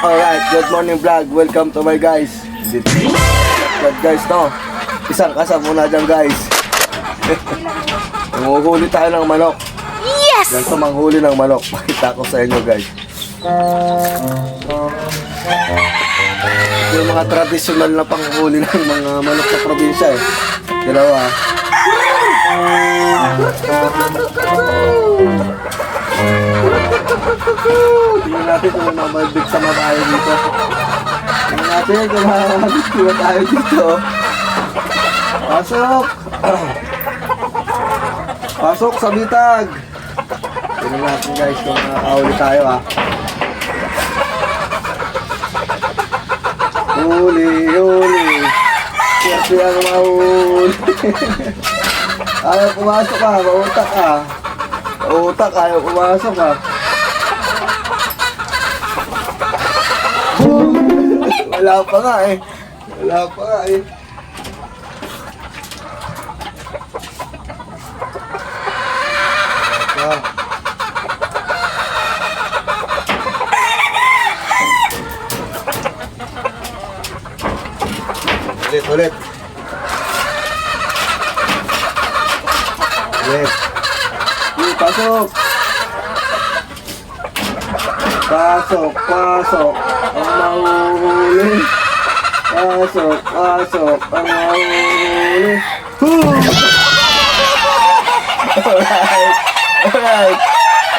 Alright, good morning vlog. Welcome to my guys. Vlog guys, no? Isang kasam muna dyan guys. Manguhuli tayo ng manok. Yes! Ganito manghuli ng manok. Pakita ko sa inyo guys. Yung mga tradisyonal na panghuli ng mga manok sa probinsya eh. Dalawa. Tingnan natin kung mabalik sa mabahay dito. Tingnan natin kung mabalik tayo dito. Pasok! Pasok sa bitag! Tingnan natin guys kung makakahuli tayo ha. Huli! Siyempre ang mahuli. Ayaw pumasok ka, mautak ka. Mautak, ayaw pumasok ka. Wala pa nga eh. Ulit. Pasok. Ang mahuli. Pasok. Ang mahuli. Alright.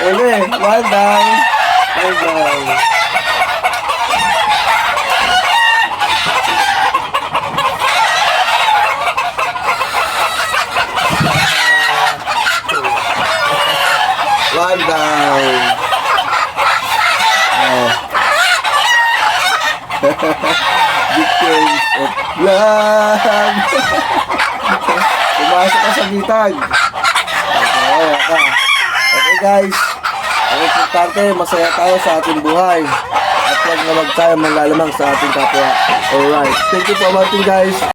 Okay, well done. One down. Oh. Details of vlog. Pumasok ka sa bitag. Okay guys. Ang importante, masaya tayo sa ating buhay. At huwag na tayo manlalamang sa ating kapwa. Alright. Thank you for watching guys.